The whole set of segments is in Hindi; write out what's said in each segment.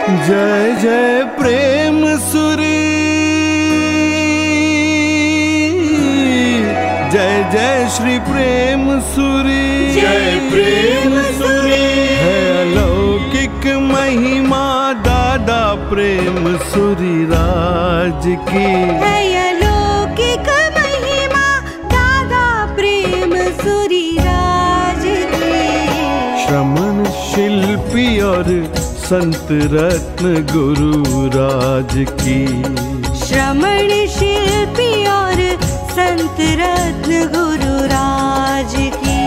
जय जय प्रेम सुरी, जय जय श्री प्रेम सुरी, जय प्रेम सुरी। है अलौकिक महिमा दादा प्रेम सुरी राज की, है अलौकिक महिमा दादा प्रेम सुरी राज की। श्रमण शिल्पी और संत रत्न गुरु राज की, श्रमण शिल्पी और संत रत्न गुरु राज की।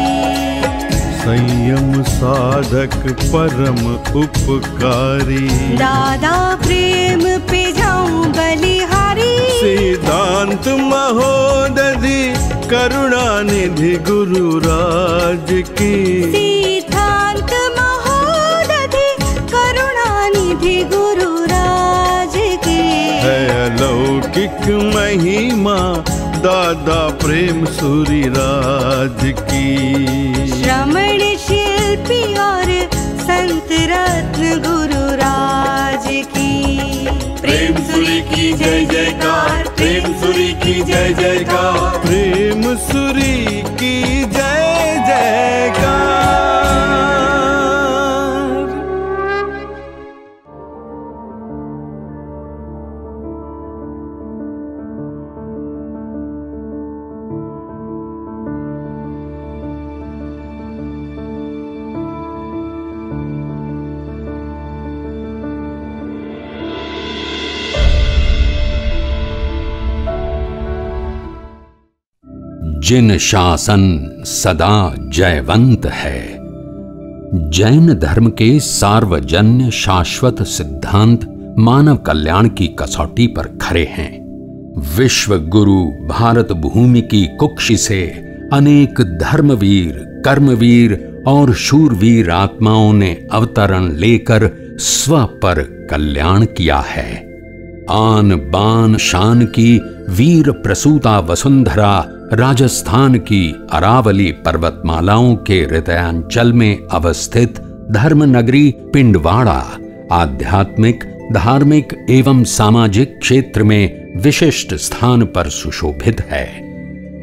संयम साधक परम उपकारी, दादा प्रेम पे जाऊं बलिहारी। सिद्धांत महोदधि करुणा निधि गुरु राज की, सिद्धांत महोदधि करुणा निधि गुरु राज की। है अलौकिक महिमा दादा प्रेम सुरी राज की। श्रमण शिल्पी और संत रत्न गुरु राज की। प्रेम सुरी की जय जयकार, प्रेम सुरी की जय जयकार, प्रेम सुरी की जय जयकार। जिन शासन सदा जयवंत है, जैन धर्म के सार्वजन्य शाश्वत सिद्धांत मानव कल्याण की कसौटी पर खरे हैं। विश्व गुरु भारत भूमि की कुक्षि से अनेक धर्मवीर, कर्मवीर और शूरवीर आत्माओं ने अवतरण लेकर स्व पर कल्याण किया है। आन बान शान की वीर प्रसूता वसुंधरा राजस्थान की अरावली पर्वतमालाओं के हृदयांचल में अवस्थित धर्म नगरी पिंडवाड़ा आध्यात्मिक, धार्मिक एवं सामाजिक क्षेत्र में विशिष्ट स्थान पर सुशोभित है।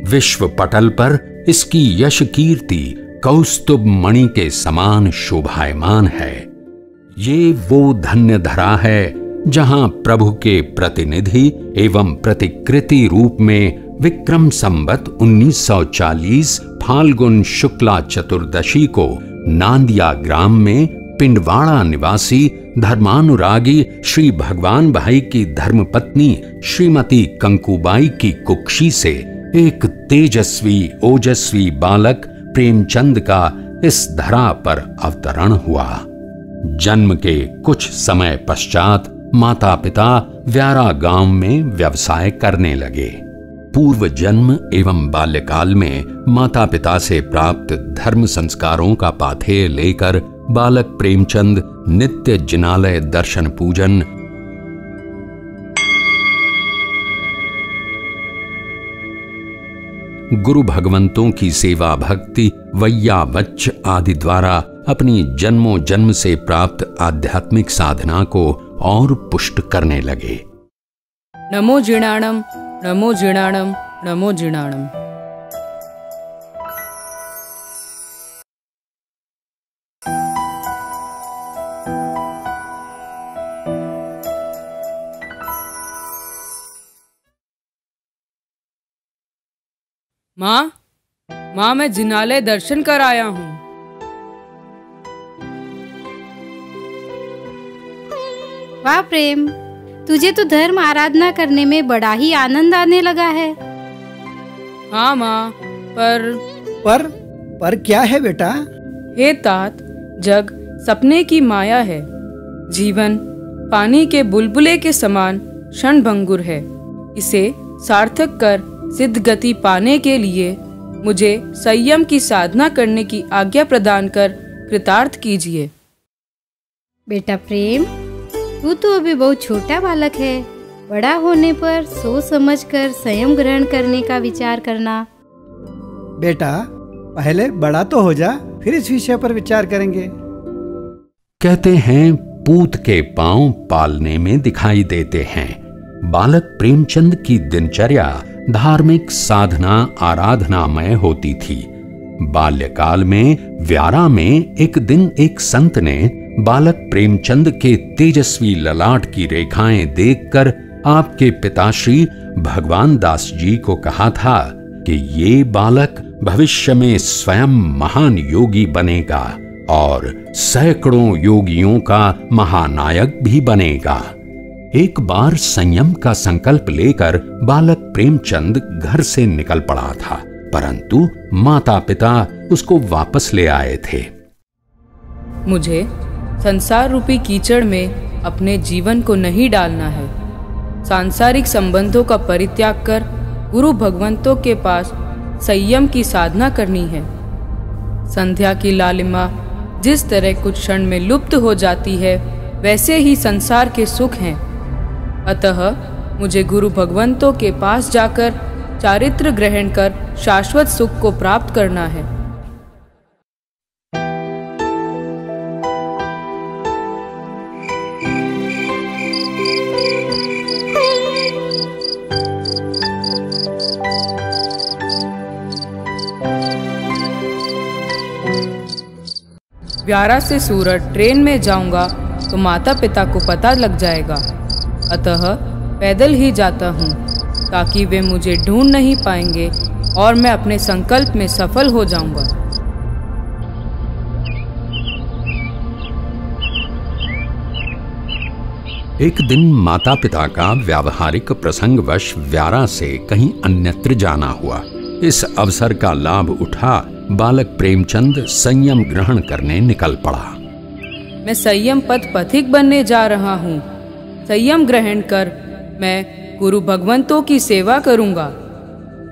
विश्व पटल पर इसकी यश कीर्ति कौस्तुभ मणि के समान शोभायमान है। ये वो धन्य धरा है जहां प्रभु के प्रतिनिधि एवं प्रतिकृति रूप में विक्रम संवत 1940 फाल्गुन शुक्ला चतुर्दशी को नांदिया ग्राम में पिंडवाड़ा निवासी धर्मानुरागी श्री भगवान भाई की धर्मपत्नी श्रीमती कंकुबाई की कुक्षी से एक तेजस्वी ओजस्वी बालक प्रेमचंद का इस धरा पर अवतरण हुआ। जन्म के कुछ समय पश्चात माता पिता व्यारा गांव में व्यवसाय करने लगे। पूर्व जन्म एवं बाल्यकाल में माता पिता से प्राप्त धर्म संस्कारों का पाथेय लेकर बालक प्रेमचंद नित्य जिनालय दर्शन पूजन, गुरु भगवंतों की सेवा भक्ति, वैया वच्च आदि द्वारा अपनी जन्मों जन्म से प्राप्त आध्यात्मिक साधना को और पुष्ट करने लगे। नमो जिणाणम, नमो जिणाणम, नमो जिणाणम। माँ, माँ मैं जिनालय दर्शन कर आया हूँ। वाह प्रेम, तुझे तो धर्म आराधना करने में बड़ा ही आनंद आने लगा है। हाँ माँ, पर क्या है बेटा? हे तात, जग सपने की माया है। जीवन पानी के बुलबुले के समान क्षणभंगुर है। इसे सार्थक कर सिद्ध गति पाने के लिए मुझे संयम की साधना करने की आज्ञा प्रदान कर कृतार्थ कीजिए। बेटा प्रेम, तू तो अभी बहुत छोटा बालक है। बड़ा होने पर सोच समझकर संयम ग्रहण करने का विचार करना। बेटा पहले बड़ा तो हो जा, फिर इस विषय पर विचार करेंगे। कहते हैं पूत के पांव पालने में दिखाई देते हैं। बालक प्रेमचंद की दिनचर्या धार्मिक साधना आराधनामय होती थी। बाल्यकाल में व्यारा में एक दिन एक संत ने बालक प्रेमचंद के तेजस्वी ललाट की रेखाएं देखकर आपके पिताश्री भगवान दास जी को कहा था कि ये बालक भविष्य में स्वयं महान योगी बनेगा और सैकड़ों योगियों का महानायक भी बनेगा। एक बार संयम का संकल्प लेकर बालक प्रेमचंद घर से निकल पड़ा था, परंतु माता पिता उसको वापस ले आए थे। मुझे संसार रूपी कीचड़ में अपने जीवन को नहीं डालना है। सांसारिक संबंधों का परित्याग कर गुरु भगवंतों के पास संयम की साधना करनी है। संध्या की लालिमा जिस तरह कुछ क्षण में लुप्त हो जाती है, वैसे ही संसार के सुख हैं। अतः मुझे गुरु भगवंतों के पास जाकर चारित्र ग्रहण कर शाश्वत सुख को प्राप्त करना है। व्यारा से सूरत ट्रेन में जाऊंगा तो माता पिता को पता लग जाएगा, अतः पैदल ही जाता हूँ ताकि वे मुझे ढूंढ नहीं पाएंगे और मैं अपने संकल्प में सफल हो जाऊंगा। एक दिन माता पिता का व्यावहारिक प्रसंगवश व्यारा से कहीं अन्यत्र जाना हुआ। इस अवसर का लाभ उठा बालक प्रेमचंद संयम ग्रहण करने निकल पड़ा। मैं संयम पथ पथिक बनने जा रहा हूँ। संयम ग्रहण कर मैं गुरु भगवंतों की सेवा करूंगा।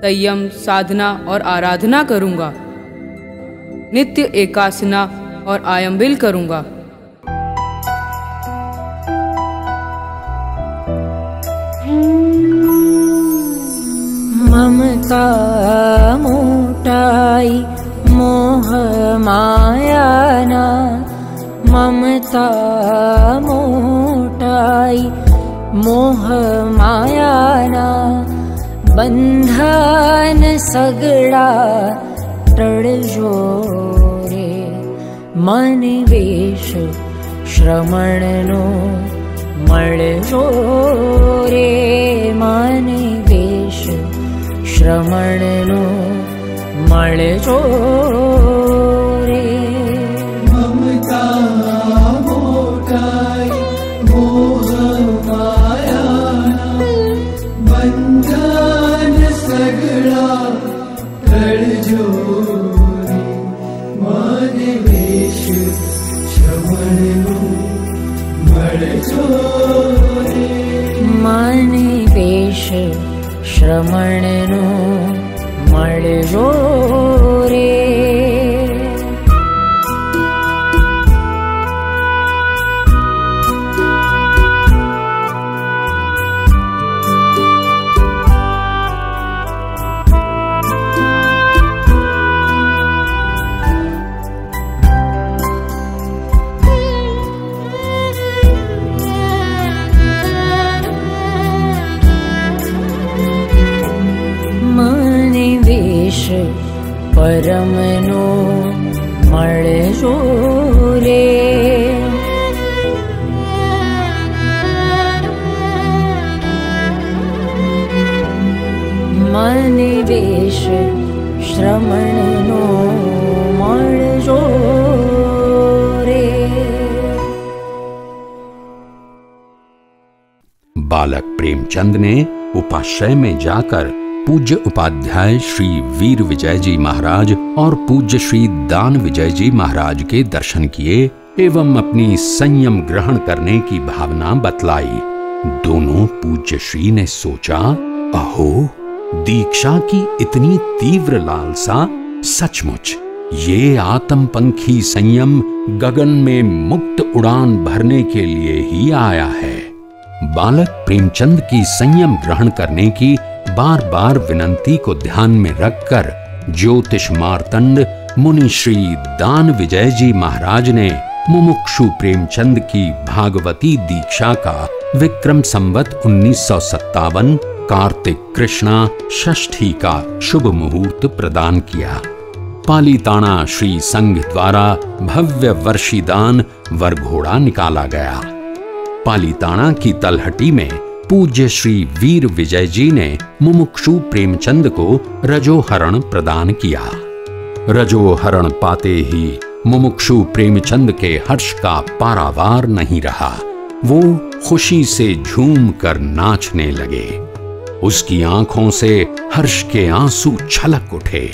संयम साधना और आराधना करूंगा। नित्य एकासना और आयंबिल करूंगा। ममता मोटाई मोह मायाना, ममता मोटाई मोह मायाना, बंधन सगड़ा टळजो रे, मन वेश श्रमणनो मळजो रे, मन वेश श्रमणनो मळजो रे। ममता मोटाई मोह मायाना, बंधन सगळा टळजो रे, मन वेश श्रमणनो मळजो रे, मन वेश श्रमणनो मळजो रे। परमनो मळजो रे, मन वेश श्रमणनो मळजो रे। बालक प्रेमचंद ने उपाश्रय में जाकर पूज्य उपाध्याय श्री वीर विजय जी महाराज और पूज्य श्री दान विजय जी महाराज के दर्शन किए एवं अपनी संयम ग्रहण करने की भावना बतलाई। दोनों पूज्य श्री ने सोचा, अहो, दीक्षा की इतनी तीव्र लालसा, सचमुच ये आत्मपंखी संयम गगन में मुक्त उड़ान भरने के लिए ही आया है। बालक प्रेमचंद की संयम ग्रहण करने की बार बार विनंती को ध्यान में रखकर ज्योतिष मार्तंड मुनि श्री दान विजय जी महाराज ने मुमुक्षु प्रेमचंद की भागवती दीक्षा का विक्रम संवत 1957 कार्तिक कृष्णा षष्ठी का शुभ मुहूर्त प्रदान किया। पालीताना श्री संघ द्वारा भव्य वर्षीदान वरघोड़ा निकाला गया। पालीताना की तलहटी में पूज्य श्री वीर विजय जी ने मुमुक्षु प्रेमचंद को रजोहरण प्रदान किया। रजोहरण पाते ही मुमुक्षु प्रेमचंद के हर्ष का पारावार नहीं रहा। वो खुशी से झूम कर नाचने लगे। उसकी आंखों से हर्ष के आंसू छलक उठे।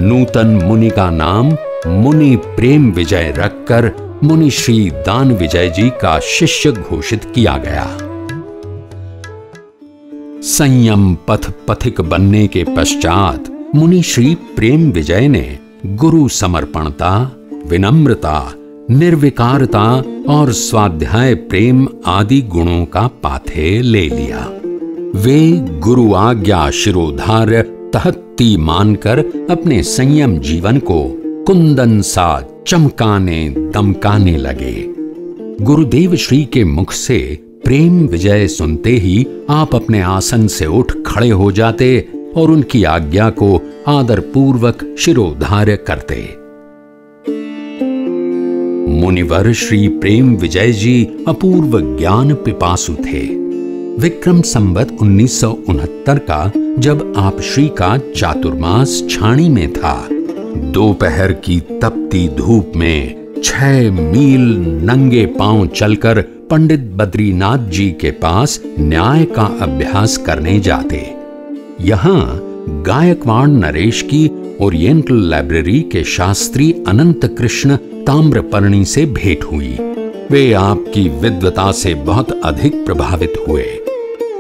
नूतन मुनि का नाम मुनि प्रेम विजय रखकर मुनि श्री दान विजय जी का शिष्य घोषित किया गया। संयम पथ पथिक बनने के पश्चात मुनि श्री प्रेम विजय ने गुरु समर्पणता, विनम्रता, निर्विकारता और स्वाध्याय प्रेम आदि गुणों का पाथेय ले लिया। वे गुरु आज्ञा शिरोधार्य तहत्ती मानकर अपने संयम जीवन को कुंदन सा चमकाने दमकाने लगे। गुरुदेव श्री के मुख से प्रेम विजय सुनते ही आप अपने आसन से उठ खड़े हो जाते और उनकी आज्ञा को आदर पूर्वक शिरोधार्य करते। मुनिवर श्री प्रेम विजय जी अपूर्व ज्ञान पिपासु थे। विक्रम संवत 1969 का जब आप श्री का चातुर्मास छाणी में था, दोपहर की तपती धूप में 6 मील नंगे पांव चलकर पंडित बद्रीनाथ जी के पास न्याय का अभ्यास करने जाते। यहां गायकवाड़ नरेश की ओरिएंटल लाइब्रेरी के शास्त्री अनंत कृष्ण ताम्रपर्णी से भेंट हुई। वे आपकी विद्वता से बहुत अधिक प्रभावित हुए।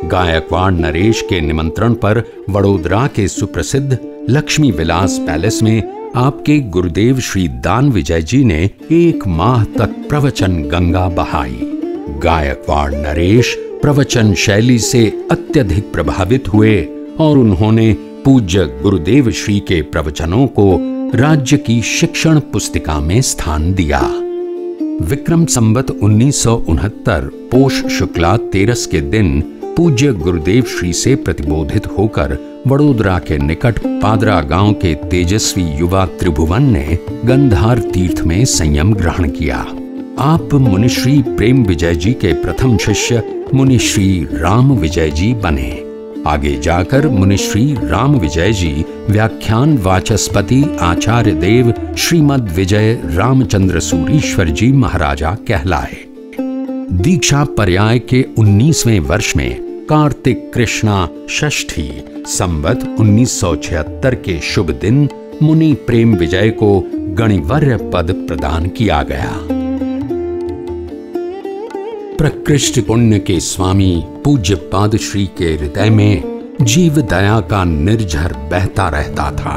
गायकवाड़ नरेश के निमंत्रण पर वडोदरा के सुप्रसिद्ध लक्ष्मी विलास पैलेस में आपके गुरुदेव श्री दान विजय जी ने 1 माह तक प्रवचन गंगा बहाई। गायकवाड़ नरेश प्रवचन शैली से अत्यधिक प्रभावित हुए और उन्होंने पूज्य गुरुदेव श्री के प्रवचनों को राज्य की शिक्षण पुस्तिका में स्थान दिया। विक्रम संवत 1969 पोष शुक्ला 13 के दिन पूज्य गुरुदेव श्री से प्रतिबोधित होकर वडोदरा के निकट पादरा गांव के तेजस्वी युवा त्रिभुवन ने गंधार तीर्थ में संयम ग्रहण किया। आप मुनिश्री प्रेम विजय जी के प्रथम शिष्य मुनिश्री राम विजय जी बने। आगे जाकर मुनिश्री राम विजय जी व्याख्यान वाचस्पति आचार्य देव श्रीमद विजय रामचंद्र सूरीश्वर जी महाराजा कहलाए। दीक्षा पर्याय के 19वें वर्ष में कार्तिक कृष्णा षष्ठी संवत 1976 के शुभ दिन मुनि प्रेम विजय को गणिवर्य पद प्रदान किया गया। प्रकृष्ट पुण्य के स्वामी पूज्य पाद श्री के हृदय में जीव दया का निर्झर बहता रहता था।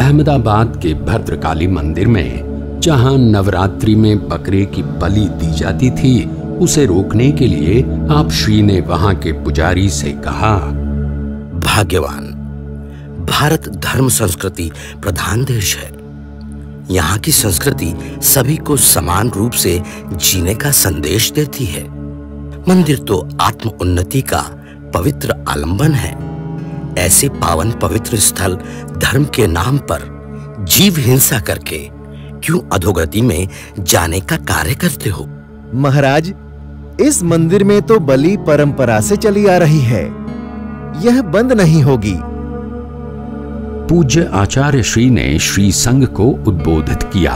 अहमदाबाद के भद्रकाली मंदिर में जहां नवरात्रि में बकरे की बलि दी जाती थी, उसे रोकने के लिए आप श्री ने वहां के पुजारी से कहा, भाग्यवान, भारत धर्म संस्कृति प्रधान देश है। यहाँ की संस्कृति सभी को समान रूप से जीने का संदेश देती है। मंदिर तो आत्म उन्नति का पवित्र आलंबन है। ऐसे पावन पवित्र स्थल धर्म के नाम पर जीव हिंसा करके क्यों अधोगति में जाने का कार्य करते हो? महाराज, इस मंदिर में तो बलि परंपरा से चली आ रही है, यह बंद नहीं होगी। पूज्य आचार्य श्री ने श्री संघ को उद्बोधित किया।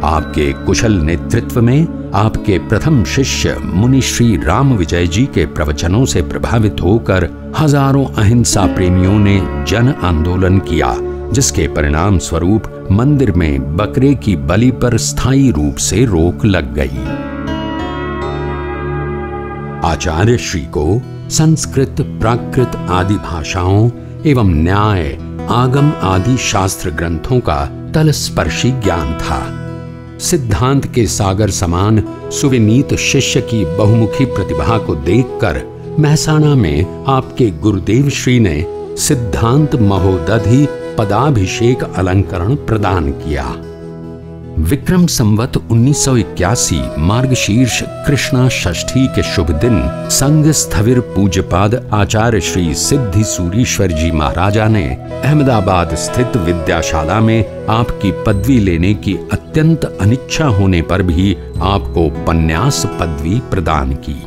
आपके कुशल नेतृत्व में आपके प्रथम शिष्य मुनि श्री राम विजय जी के प्रवचनों से प्रभावित होकर हजारों अहिंसा प्रेमियों ने जन आंदोलन किया, जिसके परिणाम स्वरूप मंदिर में बकरे की बलि पर स्थायी रूप से रोक लग गई। आचार्य श्री को संस्कृत, प्राकृत आदि भाषाओं एवं न्याय, आगम आदि शास्त्र ग्रंथों का तलस्पर्शी ज्ञान था। सिद्धांत के सागर समान सुविनीत शिष्य की बहुमुखी प्रतिभा को देखकर महसाणा में आपके गुरुदेव श्री ने सिद्धांत महोदधि पदाभिषेक अलंकरण प्रदान किया। विक्रम संवत 1981 मार्गशीर्ष कृष्णा षष्ठी के शुभ दिन संघ स्थविर पूज्यपाद आचार्य श्री सिद्धि सूरीश्वर जी महाराजा ने अहमदाबाद स्थित विद्याशाला में आपकी पदवी लेने की अत्यंत अनिच्छा होने पर भी आपको पन्यास पदवी प्रदान की।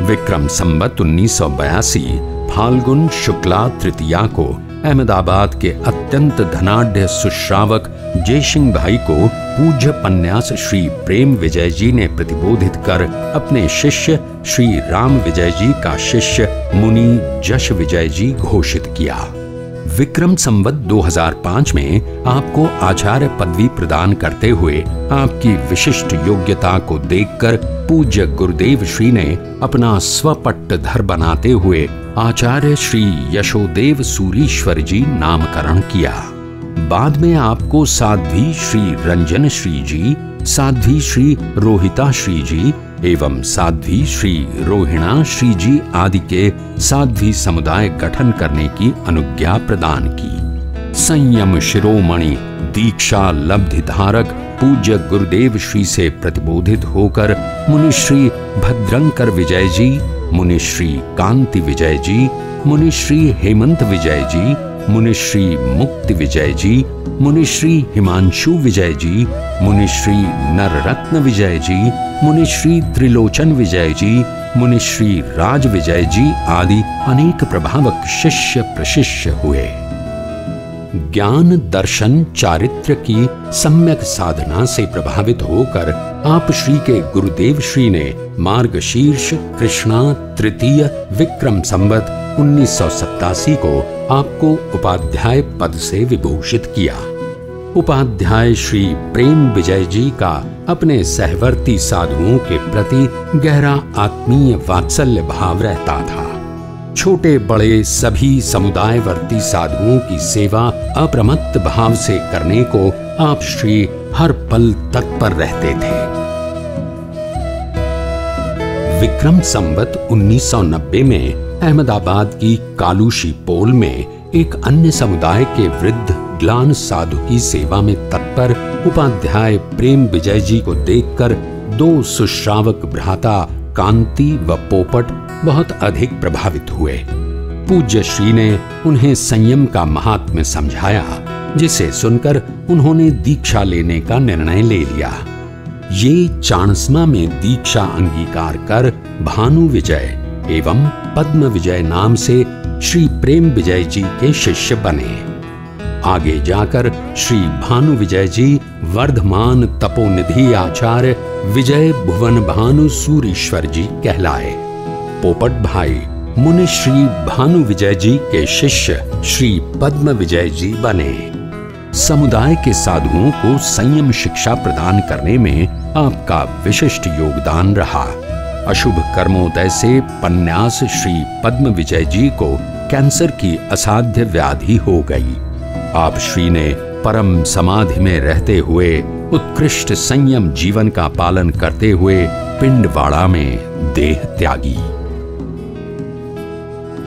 विक्रम संवत 1982 फाल्गुन शुक्ला तृतीया को अहमदाबाद के अत्यंत धनाढ्य सुश्रावक जयसिंह भाई को पूज्य पन्यास श्री प्रेम विजय जी ने प्रतिबोधित कर अपने शिष्य श्री राम विजय जी का शिष्य मुनि जश विजय जी घोषित किया। विक्रम संवत 2005 में आपको आचार्य पदवी प्रदान करते हुए आपकी विशिष्ट योग्यता को देखकर पूज्य गुरुदेव श्री ने अपना स्वपट्टधर बनाते हुए आचार्य श्री यशोदेव सूरीश्वर जी नामकरण किया। बाद में आपको साध्वी श्री रंजन श्री जी, साध्वी श्री रोहिता श्री जी एवं साध्वी श्री रोहिणा श्री जी आदि के साध्वी समुदाय गठन करने की अनुज्ञा प्रदान की। संयम शिरोमणि दीक्षा लब्धि धारक पूज्य गुरुदेव श्री से प्रतिबोधित होकर मुनिश्री भद्रंकर विजय जी, मुनिश्री कांति विजय जी, मुनिश्री हेमंत विजय जी, मुनिश्री मुक्ति विजय जी, मुनिश्री हिमांशु विजय जी, मुनिश्री नररत्न विजय जी, मुनिश्री त्रिलोचन विजय जी, मुनिश्री राज विजय जी आदि अनेक प्रभावक शिष्य प्रशिष्य हुए। ज्ञान दर्शन चारित्र की सम्यक साधना से प्रभावित होकर आप श्री के गुरुदेव श्री ने मार्गशीर्ष कृष्णा तृतीय विक्रम संवत 1987 को आपको उपाध्याय पद से विभूषित किया। उपाध्याय श्री प्रेम विजय जी का अपने सहवर्ती साधुओं के प्रति गहरा आत्मीय वात्सल्य भाव रहता था। छोटे बड़े सभी समुदायवर्ती साधुओं की सेवा अप्रमत्त भाव से करने को आप श्री हर पल तत्पर रहते थे। विक्रम संवत 1990 में अहमदाबाद की कालूशी पोल में एक अन्य समुदाय के वृद्ध ग्लान साधु की सेवा में तत्पर उपाध्याय प्रेम विजय जी को देखकर दो सुश्रावक भ्राता कांति व पोपट बहुत अधिक प्रभावित हुए। पूज्य श्री ने उन्हें संयम का महात्म्य समझाया, जिसे सुनकर उन्होंने दीक्षा लेने का निर्णय ले लिया। ये चाणस्मा में दीक्षा अंगीकार कर भानु विजय एवं पद्म विजय नाम से श्री प्रेम विजय जी के शिष्य बने। आगे जाकर श्री भानु विजय जी वर्धमान तपोनिधि आचार्य विजय भुवन भानु सूरीश्वर जी कहलाए। पोपट भाई मुनि श्री भानु विजय जी के शिष्य श्री पद्म विजय जी बने। समुदाय के साधुओं को संयम शिक्षा प्रदान करने में आपका विशिष्ट योगदान रहा। अशुभ कर्मोदय से पन्यास श्री पद्म विजय जी को कैंसर की असाध्य व्याधि हो गई। आप श्री ने परम समाधि में रहते हुए उत्कृष्ट संयम जीवन का पालन करते हुए पिंडवाड़ा में देह त्यागी।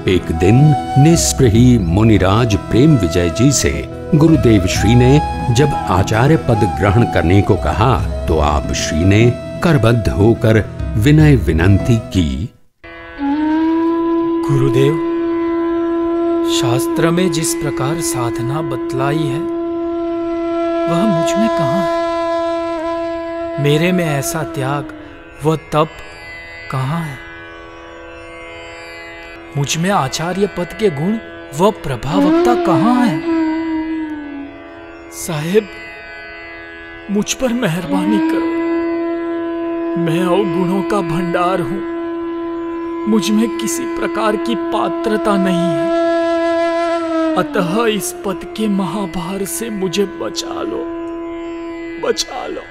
एक दिन निस्पृही मुनिराज प्रेम विजय जी से गुरुदेव श्री ने जब आचार्य पद ग्रहण करने को कहा तो आप श्री ने करबद्ध होकर विनय विनंती की। गुरुदेव, शास्त्र में जिस प्रकार साधना बतलाई है वह मुझ में कहाँ है? मेरे में ऐसा त्याग व तप कहाँ है? मुझ में आचार्य पद के गुण व प्रभावकता कहाँ है? साहेब, मुझ पर मेहरबानी करो। मैं अवगुणों का भंडार हूं। मुझ में किसी प्रकार की पात्रता नहीं है, अतः इस पद के महाभार से मुझे बचा लो, बचा लो।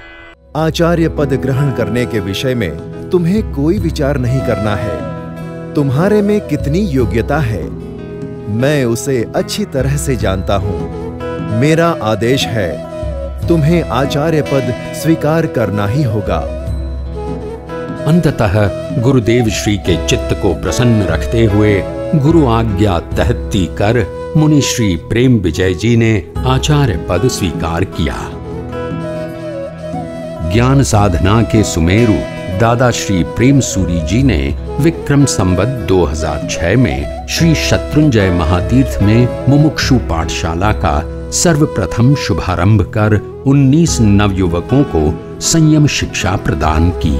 आचार्य पद ग्रहण करने के विषय में तुम्हें कोई विचार नहीं करना है। तुम्हारे में कितनी योग्यता है मैं उसे अच्छी तरह से जानता हूं। मेरा आदेश है, तुम्हें आचार्य पद स्वीकार करना ही होगा। अंततः गुरुदेव श्री के चित्त को प्रसन्न रखते हुए गुरु आज्ञा तहत्ती कर मुनि श्री प्रेम विजय जी ने आचार्य पद स्वीकार किया। ज्ञान साधना के सुमेरु दादा श्री प्रेम सूरी जी ने विक्रम संवत 2006 में श्री शत्रुंजय महातीर्थ में मुमुक्षु पाठशाला का सर्वप्रथम शुभारंभ कर 19 नवयुवकों को संयम शिक्षा प्रदान की।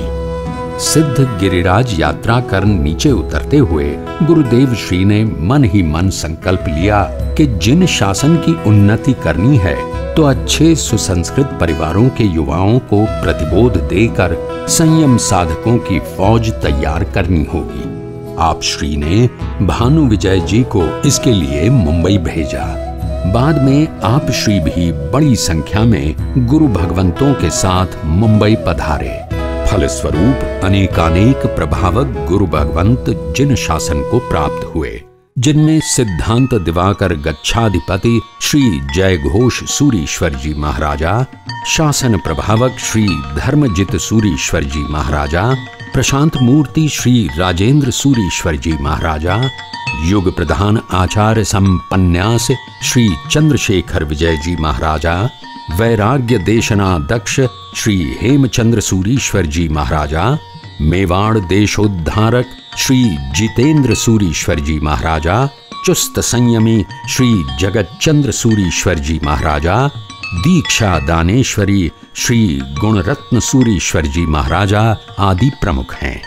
सिद्ध गिरिराज यात्रा कर नीचे उतरते हुए गुरुदेव श्री ने मन ही मन संकल्प लिया कि जिन शासन की उन्नति करनी है तो अच्छे सुसंस्कृत परिवारों के युवाओं को प्रतिबोध देकर संयम साधकों की फौज तैयार करनी होगी। आप श्री ने भानु विजय जी को इसके लिए मुंबई भेजा। बाद में आप श्री भी बड़ी संख्या में गुरु भगवंतों के साथ मुंबई पधारे। फलस्वरूप अनेकानेक प्रभावक गुरु भगवंत जिन शासन को प्राप्त हुए, जिनमें सिद्धांत दिवाकर गच्छाधिपति श्री जय घोष सूरीश्वर जी महाराजा, शासन प्रभावक श्री धर्मजित सूरीश्वर जी महाराजा, प्रशांत मूर्ति श्री राजेंद्र सूरीश्वर जी महाराजा, युग प्रधान आचार्य संपन्यास श्री चंद्रशेखर विजय जी महाराजा, वैराग्य देशना दक्ष श्री हेमचंद्र सूरीश्वर जी महाराजा, मेवाड़ देशोद्धारक श्री जितेंद्र सूरीश्वर जी महाराजा, चुस्त संयमी श्री जगतचंद्र सूरीश्वर जी महाराजा, दीक्षा दानेश्वरी श्री गुणरत्न सूरीश्वर जी महाराजा आदि प्रमुख हैं।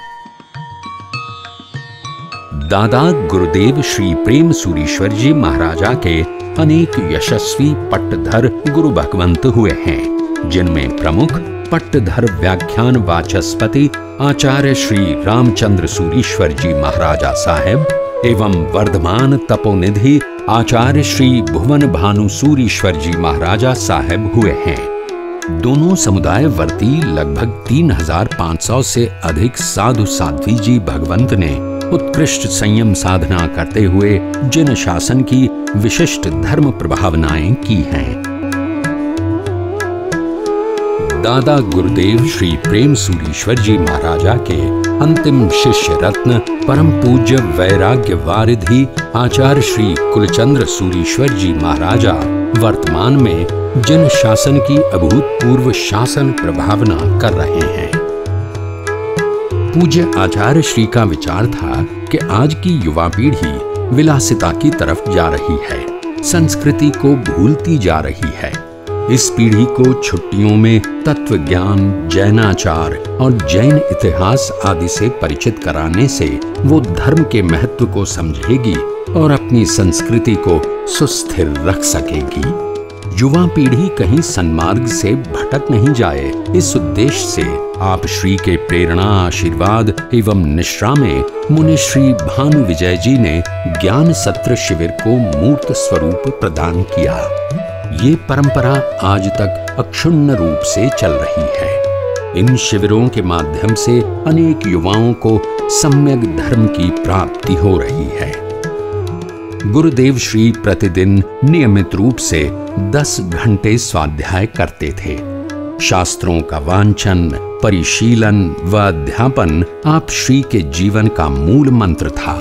दादा गुरुदेव श्री प्रेम सूरीश्वर जी महाराजा के अनेक यशस्वी पट्टधर गुरु भगवंत हुए हैं, जिनमें प्रमुख पट्टधर व्याख्यान वाचस्पति आचार्य श्री रामचंद्र सूरीश्वर जी महाराजा साहेब एवं वर्धमान तपोनिधि आचार्य श्री भुवन भानु सूरीश्वर जी महाराजा साहेब हुए हैं। दोनों समुदाय वर्ती लगभग 3500 से अधिक साधु साध्वी जी भगवंत ने उत्कृष्ट संयम साधना करते हुए जिन शासन की विशिष्ट धर्म प्रभावनाएं की हैं। दादा गुरुदेव श्री प्रेम सूरीश्वर जी महाराजा के अंतिम शिष्य रत्न परम पूज्य वैराग्य वारिधि आचार्य श्री कुलचंद्र सूरीश्वर जी महाराजा वर्तमान में जिन शासन की अभूतपूर्व शासन प्रभावना कर रहे हैं। पूज्य आचार्य श्री का विचार था कि आज की युवा पीढ़ी विलासिता की तरफ जा रही है, संस्कृति को भूलती जा रही है। इस पीढ़ी को छुट्टियों में तत्व ज्ञान, जैनाचार और जैन इतिहास आदि से परिचित कराने से वो धर्म के महत्व को समझेगी और अपनी संस्कृति को सुस्थिर रख सकेगी। युवा पीढ़ी कहीं सन्मार्ग से भटक नहीं जाए, इस उद्देश्य से आप श्री के प्रेरणा, आशीर्वाद एवं निश्रा में मुनि श्री भानु विजय जी ने ज्ञान सत्र शिविर को मूर्त स्वरूप प्रदान किया। ये परंपरा आज तक अक्षुण्ण रूप से चल रही है। इन शिविरों के माध्यम से अनेक युवाओं को सम्यक धर्म की प्राप्ति हो रही है। गुरुदेव श्री प्रतिदिन नियमित रूप से 10 घंटे स्वाध्याय करते थे। शास्त्रों का वांचन, परिशीलन व अध्यापन आप श्री के जीवन का मूल मंत्र था।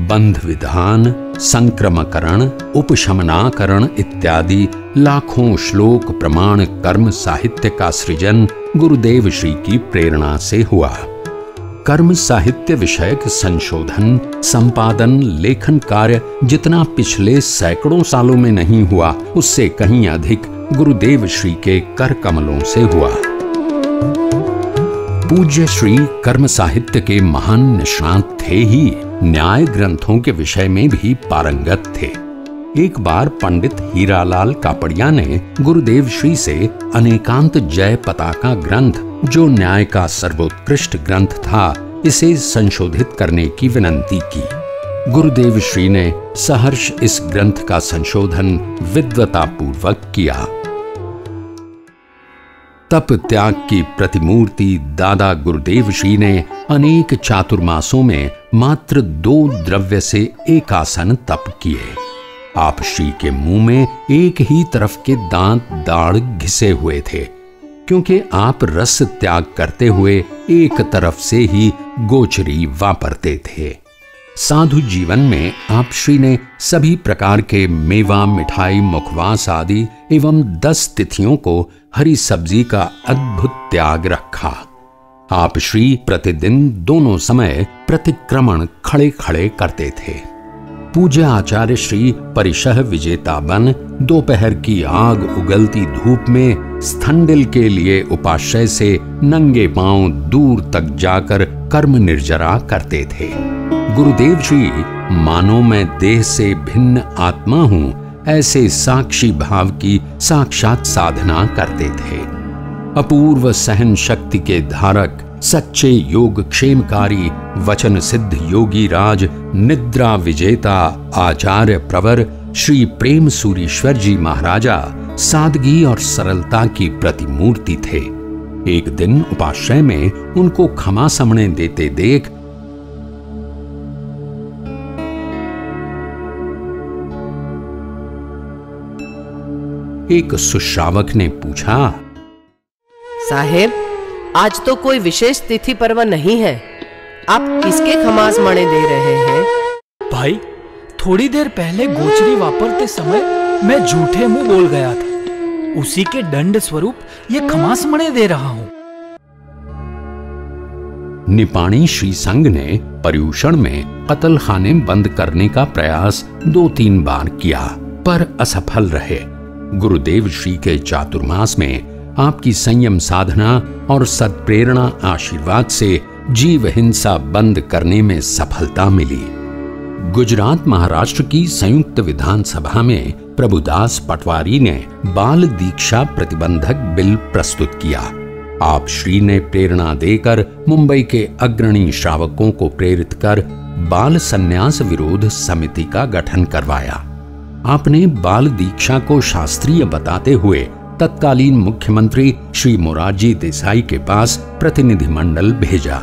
बंध विधान, संक्रमकरण, उपशमनाकरण इत्यादि लाखों श्लोक, प्रमाण, कर्म साहित्य का सृजन गुरुदेव श्री की प्रेरणा से हुआ। कर्म साहित्य विषयक संशोधन, संपादन, लेखन कार्य जितना पिछले सैकड़ों सालों में नहीं हुआ, उससे कहीं अधिक गुरुदेव श्री के कर कमलों से हुआ। पूज्य श्री कर्म साहित्य के महान निष्णात थे ही, न्याय ग्रंथों के विषय में भी पारंगत थे। एक बार पंडित हीरालाल कापड़िया ने गुरुदेव श्री से अनेकांत जय पताका ग्रंथ, जो न्याय का सर्वोत्कृष्ट ग्रंथ था, इसे संशोधित करने की विनंती की। गुरुदेव श्री ने सहर्ष इस ग्रंथ का संशोधन विद्वतापूर्वक किया। तप त्याग की प्रतिमूर्ति दादा गुरुदेव श्री ने अनेक चातुर्मासों में मात्र 2 द्रव्य से एकासन तप किए। आप श्री के मुंह में एक ही तरफ के दांत दाढ़ घिसे हुए थे, क्योंकि आप रस त्याग करते हुए एक तरफ से ही गोचरी वापरते थे। साधु जीवन में आप श्री ने सभी प्रकार के मेवा, मिठाई, मुखवास आदि एवं 10 तिथियों को हरी सब्जी का अद्भुत त्याग रखा। आप श्री प्रतिदिन दोनों समय प्रतिक्रमण खड़े खड़े करते थे। पूज्य आचार्य श्री परिशह विजेता बन दोपहर की आग उगलती धूप में स्थंडिल के लिए उपाश्रय से नंगे पांव दूर तक जाकर कर्म निर्जरा करते थे। गुरुदेव जी मानो मैं देह से भिन्न आत्मा हूं, ऐसे साक्षी भाव की साक्षात साधना करते थे। अपूर्व सहन शक्ति के धारक, सच्चे योग क्षेमकारी, वचन सिद्ध योगी राज, निद्रा विजेता आचार्य प्रवर श्री प्रेम सूरीश्वर जी महाराजा सादगी और सरलता की प्रतिमूर्ति थे। एक दिन उपाश्रय में उनको खमा समणे देते देख एक सुश्रावक ने पूछा, साहेब, आज तो कोई विशेष तिथि पर्व नहीं है, आप किसके खमास मणे दे रहे हैं? भाई, थोड़ी देर पहले गोचरी वापरते समय मैं झूठे मुंह बोल गया था, उसी के दंड स्वरूप ये खमास मणे दे रहा हूं। निपाणी श्री संघ ने पर्यूषण में कत्ल खाने बंद करने का प्रयास 2-3 बार किया, पर असफल रहे। गुरुदेव श्री के चातुर्मास में आपकी संयम साधना और सत्प्रेरणा आशीर्वाद से जीव हिंसा बंद करने में सफलता मिली। गुजरात महाराष्ट्र की संयुक्त विधानसभा में प्रभुदास पटवारी ने बाल दीक्षा प्रतिबंधक बिल प्रस्तुत किया। आप श्री ने प्रेरणा देकर मुंबई के अग्रणी श्रावकों को प्रेरित कर बाल संन्यास विरोध समिति का गठन करवाया। आपने बाल दीक्षा को शास्त्रीय बताते हुए तत्कालीन मुख्यमंत्री श्री मोरारजी देसाई के पास प्रतिनिधिमंडल भेजा।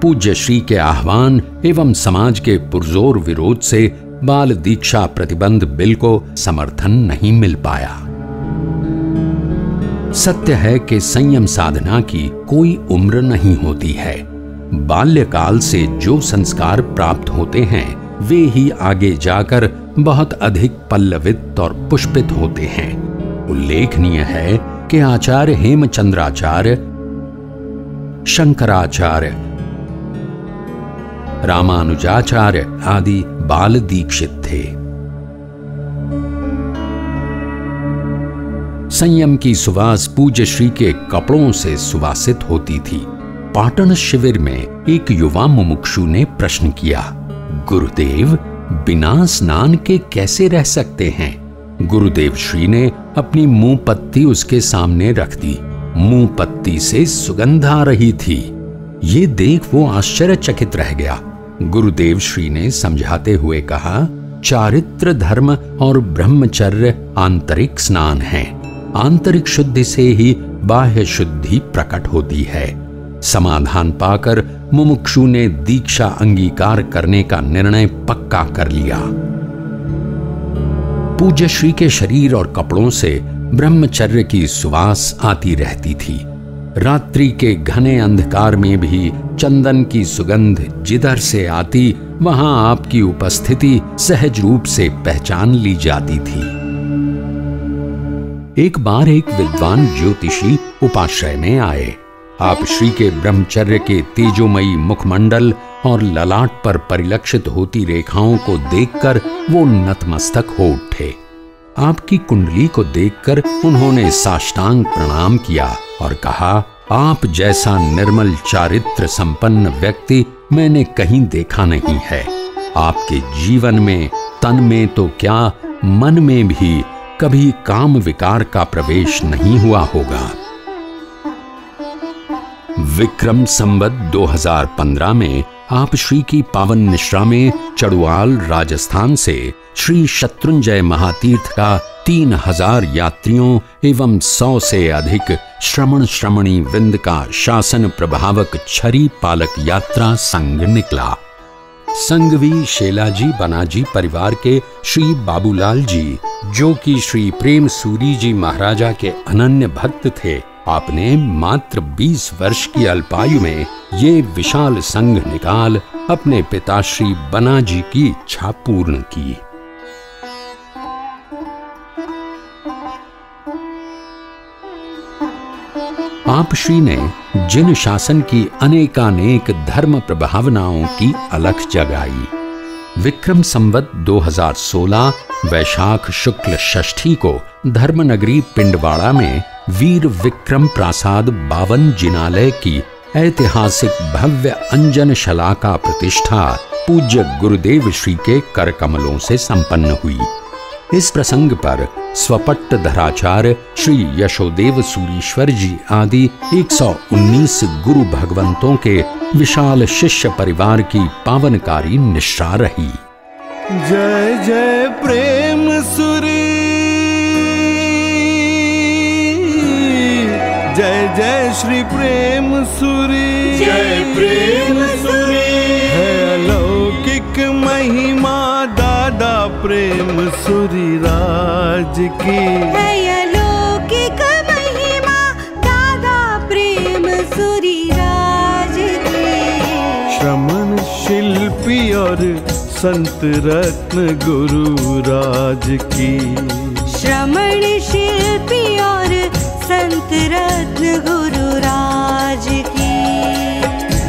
पूज्य श्री के आह्वान एवं समाज के पुरजोर विरोध से बाल दीक्षा प्रतिबंध बिल को समर्थन नहीं मिल पाया। सत्य है कि संयम साधना की कोई उम्र नहीं होती है। बाल्यकाल से जो संस्कार प्राप्त होते हैं वे ही आगे जाकर बहुत अधिक पल्लवित और पुष्पित होते हैं। उल्लेखनीय है कि आचार्य हेमचंद्राचार्य, शंकराचार्य, रामानुजाचार्य आदि बाल दीक्षित थे। संयम की सुवास पूज्य श्री के कपड़ों से सुवासित होती थी। पाटन शिविर में एक युवा मुमुक्षु ने प्रश्न किया, गुरुदेव, बिना स्नान के कैसे रह सकते हैं? गुरुदेव श्री ने अपनी मुंह पत्ती उसके सामने रख दी। मुंह पत्ती से सुगंध आ रही थी। ये देख वो आश्चर्यचकित रह गया। गुरुदेव श्री ने समझाते हुए कहा, चारित्र धर्म और ब्रह्मचर्य आंतरिक स्नान है। आंतरिक शुद्धि से ही बाह्य शुद्धि प्रकट होती है। समाधान पाकर मुमुक्षु ने दीक्षा अंगीकार करने का निर्णय पक्का कर लिया। पूज्य श्री के शरीर और कपड़ों से ब्रह्मचर्य की सुवास आती रहती थी। रात्रि के घने अंधकार में भी चंदन की सुगंध जिधर से आती वहां आपकी उपस्थिति सहज रूप से पहचान ली जाती थी। एक बार एक विद्वान ज्योतिषी उपाश्रय में आए। आप श्री के ब्रह्मचर्य के तेजोमयी मुखमंडल और ललाट पर परिलक्षित होती रेखाओं को देखकर वो नतमस्तक हो उठे। आपकी कुंडली को देखकर उन्होंने साष्टांग प्रणाम किया और कहा, आप जैसा निर्मल चारित्र संपन्न व्यक्ति मैंने कहीं देखा नहीं है। आपके जीवन में तन में तो क्या मन में भी कभी काम विकार का प्रवेश नहीं हुआ होगा। विक्रम संवत 2015 में आप श्री की पावन निश्रा में चड़ुआल राजस्थान से श्री शत्रुंजय महातीर्थ का 3000 यात्रियों एवं 100 से अधिक श्रमण श्रमणी वृंद का शासन प्रभावक छरी पालक यात्रा संघ निकला। संघवी शेलाजी बनाजी परिवार के श्री बाबूलाल जी, जो कि श्री प्रेम सूरी जी महाराजा के अनन्य भक्त थे, आपने मात्र 20 वर्ष की अल्पायु में ये विशाल संघ निकाल अपने पिताश्री बनाजी की इच्छा पूर्ण की। आप श्री ने जिन शासन की अनेकानेक धर्म प्रभावनाओं की अलख जगाई। विक्रम संवत 2016 वैशाख शुक्ल षष्ठी को धर्मनगरी पिंडवाड़ा में वीर विक्रम प्रासाद 52 जिनालय की ऐतिहासिक भव्य अंजन शला का प्रतिष्ठा पूज्य गुरुदेव श्री के कर कमलों से संपन्न हुई। इस प्रसंग पर स्वपट्ट धराचार्य श्री यशोदेव सूरीश्वर जी आदि 119 गुरु भगवंतों के विशाल शिष्य परिवार की पावनकारी निष्ठा रही। जय जय प्रेम सुरी, जय जय श्री प्रेम सुरी, जय प्रेम सुरी। है अलौकिक महिमा दादा प्रेम सुरी राज की। है अलौकिक महिमा दादा प्रेम सुरी राज की। श्रमण शिल्पी और संत रत्न गुरु राज की। श्रमण शिल्पी और संत रत्न गुरु राज की।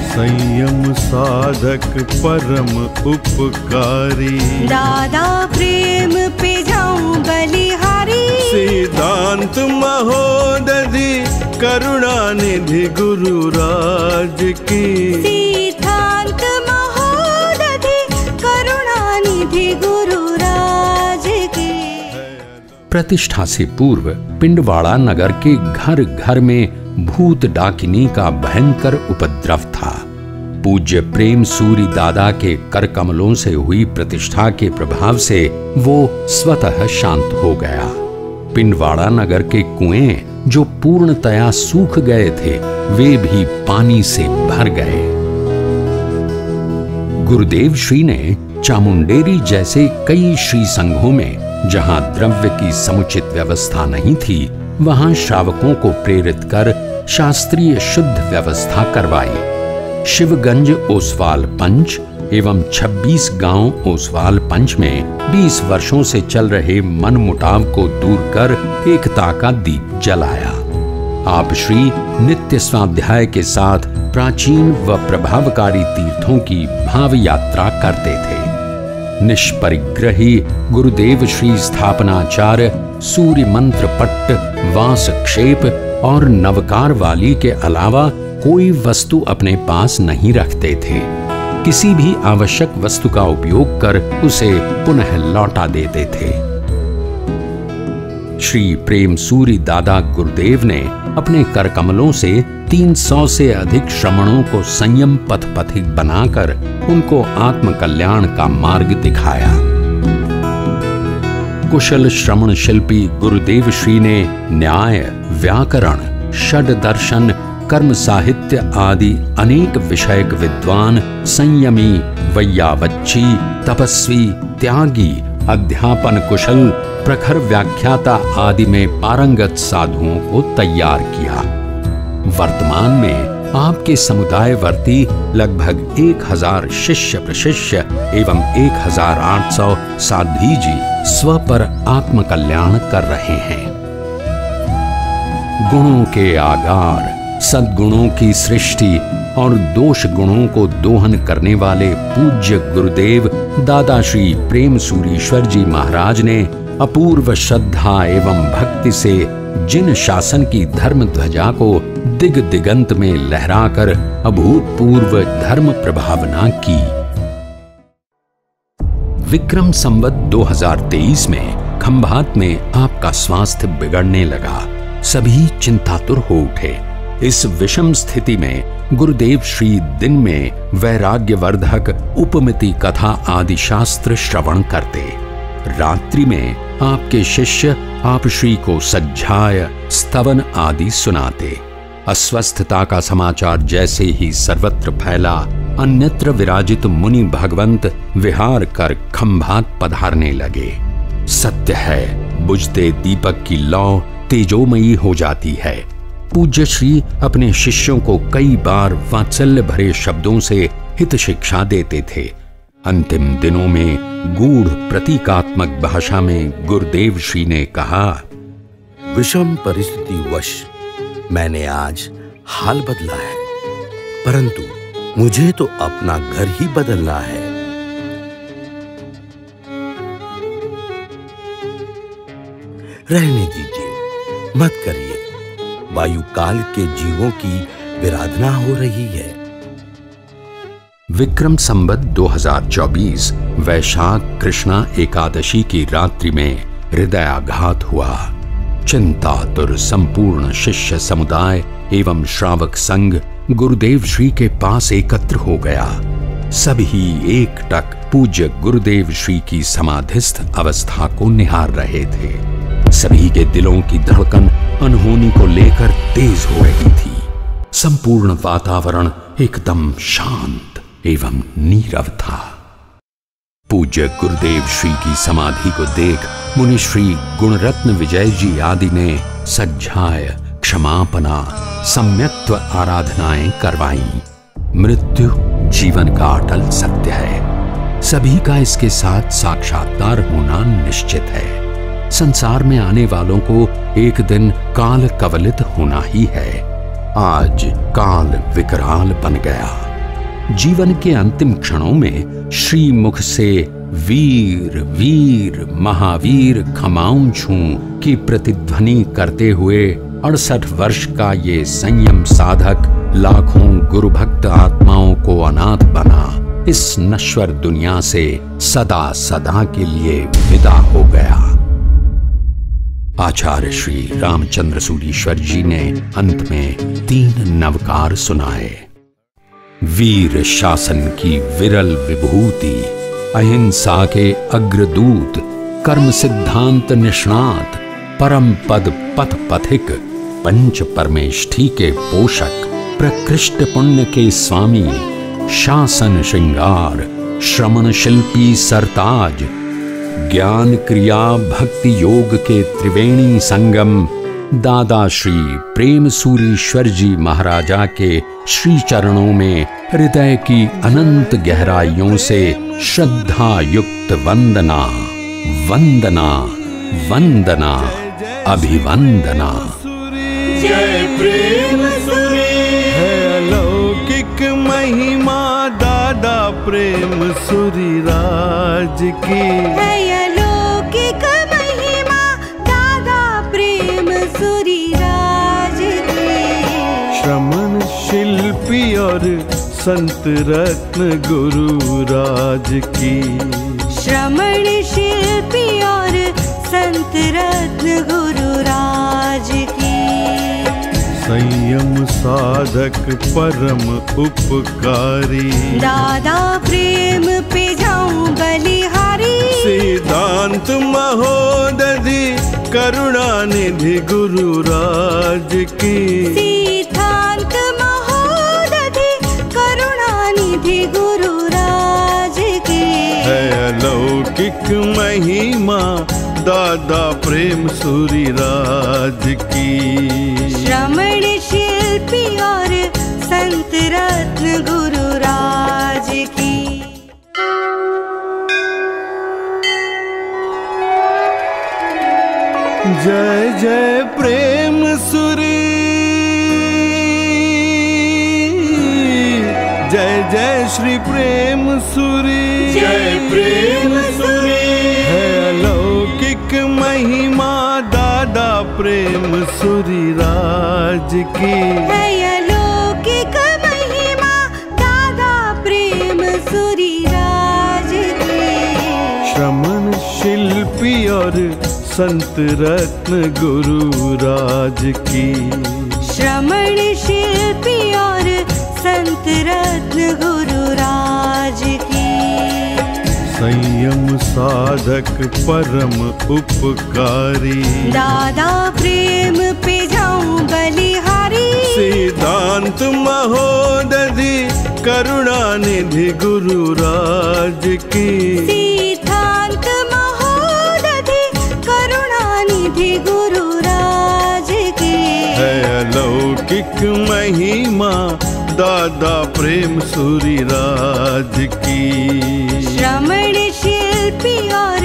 संयम साधक परम उपकारी दादा प्रेम पे जाऊं बलिहारी। सिद्धांत महोदधि करुणा निधि गुरु राज की। सिद्धांत महोदधि करुणा निधि गुरु राज की। प्रतिष्ठा से पूर्व पिंडवाड़ा नगर के घर घर में भूत डाकिनी का भयंकर उपद्रव था। पूज्य प्रेम सूरी दादा के कर कमलों से हुई प्रतिष्ठा के प्रभाव से वो स्वतः शांत हो गया। पिंडवाड़ा नगर के कुएं जो पूर्णतया सूख गए थे वे भी पानी से भर गए। गुरुदेव श्री ने चामुंडेरी जैसे कई श्री संघों में जहां द्रव्य की समुचित व्यवस्था नहीं थी वहां श्रावकों को प्रेरित कर शास्त्रीय शुद्ध व्यवस्था करवाई। शिवगंज ओसवाल पंच एवं 26 गांव ओसवाल पंच में 20 वर्षों से चल रहे मनमुटाव को दूर कर एकता का दीप जलाया। आप श्री नित्य स्वाध्याय के साथ प्राचीन व प्रभावकारी तीर्थों की भाव यात्रा करते थे। निष्परिग्रही गुरुदेव श्री स्थापनाचार्य सूर्य मंत्र पट्ट वास क्षेप और नवकार वाली के अलावा कोई वस्तु अपने पास नहीं रखते थे। किसी भी आवश्यक वस्तु का उपयोग कर उसे पुनः लौटा देते थे। श्री प्रेम सूरी दादा गुरुदेव ने अपने कर कमलों से 300 से अधिक श्रमणों को संयम पथ पथिक बनाकर उनको आत्म कल्याण का मार्ग दिखाया। कुशल श्रमण शिल्पी गुरुदेव श्री ने न्याय, व्याकरण, षड दर्शन, कर्म साहित्य आदि अनेक विषयक विद्वान, संयमी, वैयावच्ची, तपस्वी, त्यागी, अध्यापन कुशल, प्रखर व्याख्याता आदि में पारंगत साधुओं को तैयार किया। वर्तमान में आपके समुदायवर्ती लगभग 1000 शिष्य प्रशिष्य एवं 1800 साध्वी जी स्व पर आत्म कल्याण कर रहे हैं। गुणों के आगार, सद्गुणों की सृष्टि और दोष गुणों को दोहन करने वाले पूज्य गुरुदेव दादा श्री प्रेम सूरीश्वर जी महाराज ने अपूर्व श्रद्धा एवं भक्ति से जिन शासन की धर्म ध्वजा को दिग दिगंत में लहराकर अभूतपूर्व धर्म प्रभावना की। विक्रम संवत 2023 में खंभात में आपका स्वास्थ्य बिगड़ने लगा। सभी चिंतातुर हो उठे। इस विषम स्थिति में गुरुदेव श्री दिन में वैराग्यवर्धक उपमिति कथा आदि शास्त्र श्रवण करते। रात्रि में आपके शिष्य आप श्री को सज्जाय स्तवन आदि सुनाते। अस्वस्थता का समाचार जैसे ही सर्वत्र फैला, अन्यत्र विराजित मुनि भगवंत विहार कर खंभात पधारने लगे। सत्य है, बुझते दीपक की लौ तेजोमयी हो जाती है। पूज्य श्री अपने शिष्यों को कई बार वात्सल्य भरे शब्दों से हित शिक्षा देते थे। अंतिम दिनों में गूढ़ प्रतीकात्मक भाषा में गुरुदेव श्री ने कहा, विषम परिस्थिति वश मैंने आज हाल बदला है, परंतु मुझे तो अपना घर ही बदलना है। रहने दीजिए, मत करिए। वायु काल के जीवों की विराधना हो रही है। विक्रम संवत 2024 वैशाख कृष्णा एकादशी की रात्रि में हृदयाघात हुआ। चिंतातुर संपूर्ण शिष्य समुदाय एवं श्रावक संघ गुरुदेव श्री के पास एकत्र हो गया। सभी एकटक पूज्य गुरुदेव श्री की समाधिस्थ अवस्था को निहार रहे थे। सभी के दिलों की धड़कन अनहोनी को लेकर तेज हो रही थी। संपूर्ण वातावरण एकदम शांत एवं नीरव था। पूज्य गुरुदेव श्री की समाधि को देख मुनिश्री गुणरत्न विजय जी आदि ने सज्जाय, क्षमापना, सम्यक्त्व आराधनाएं करवाईं। मृत्यु जीवन का अटल सत्य है। सभी का इसके साथ साक्षात्कार होना निश्चित है। संसार में आने वालों को एक दिन काल कवलित होना ही है। आज काल विकराल बन गया। जीवन के अंतिम क्षणों में श्री मुख से वीर वीर महावीर खमाऊं छूं की प्रतिध्वनि करते हुए 68 वर्ष का ये संयम साधक लाखों गुरु भक्त आत्माओं को अनाथ बना इस नश्वर दुनिया से सदा सदा के लिए विदा हो गया। आचार्य श्री रामचंद्र सूरीश्वर जी ने अंत में 3 नवकार सुनाए। वीर शासन की विरल विभूति, अहिंसा के अग्रदूत, कर्म सिद्धांत निष्णात, परम पद पथ पथिक, पंच परमेष्ठी के पोषक, प्रकृष्ट पुण्य के स्वामी, शासन श्रृंगार, श्रमण शिल्पी सरताज, ज्ञान क्रिया भक्ति योग के त्रिवेणी संगम, दादा श्री प्रेम सूरीश्वर जी महाराजा के श्री चरणों में हृदय की अनंत गहराइयों से श्रद्धा युक्त वंदना वंदना वंदना अभिवंदना। जय प्रेम सूरी है अलौकिक महिमा दादा प्रेम सूरी राज की। है अलौकिक महिमा दादा प्रेम सूरी राज की। श्रमण शिल्पी और संत रत्न गुरु राज की। श्रमण शिल्पी और संत रत्न गुरु राज की। संयम साधक परम उपकारी दादा प्रेम पे जाऊं बलिहारी। सिद्धांत महोदधि करुणा निधि गुरु राज की। सिद्धांत महोदधि करुणा निधि गुरु राज की। है अलौकिक महिमा दादा प्रेम सूरी राज की। श्रमण शिल्पी और संत रत्न गुरु राज की। जय जय प्रेम सूरी, जय जय श्री प्रेम सूरी। जय प्रेम सूरी है अलौकिक महिमा दादा प्रेम सूरी राज की। है अलौकिक महिमा दादा प्रेम सूरी राज की। श्रमण शिल्पी और संत रत्न गुरु राज की। श्रमण शिल्पी और संत रत्न गुरु राज की। संयम साधक परम उपकारी दादा प्रेम पे जाऊं बलिहारी। सिद्धांत महोदधि करुणा निधि गुरु राज की। सिद्धांत महोदधि करुणा निधि गुरु राज की। है अलौकिक अलौकिक महिमा दादा प्रेम सूरी राज की। श्रमण शिल्पी और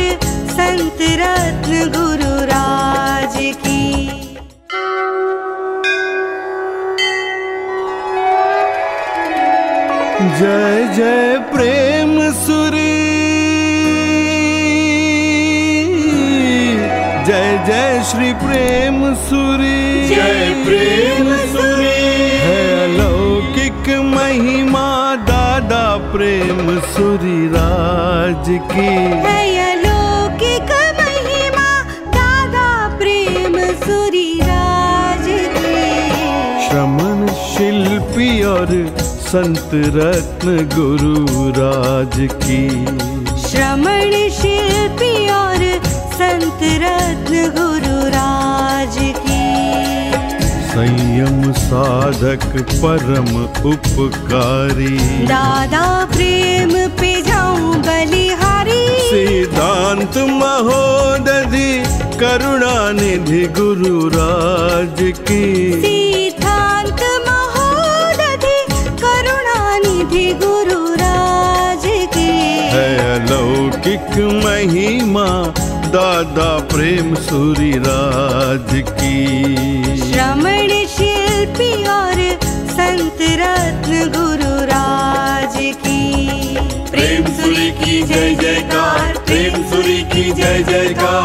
संत रत्न गुरु राज की। जय जय प्रेम सूरी, जय जय श्री प्रेम सूरी, जय प्रेम सूरी। है अलौकिक महिमा दादा प्रेम सूरी राज की। है अलौकिक महिमा दादा प्रेम सूरी राज की। श्रमण शिल्पी और संत रत्न गुरु राज की। श्रमण शिल्पी और संत रत्न गुरु राज की। संयम साधक परम उपकारी दादा प्रेम पे जाऊं बलिहारी। सिद्धांत महोदधि करुणा निधि गुरु राज की। सिद्धांत महोदधि करुणा निधि गुरु राज की। है अलौकिक महिमा दादा प्रेम सूरी राज की। श्रमण शिल्पी और संत रत्न गुरु राज की। प्रेम सूरी की जय जयकार, प्रेम सूरी की जय जयकार।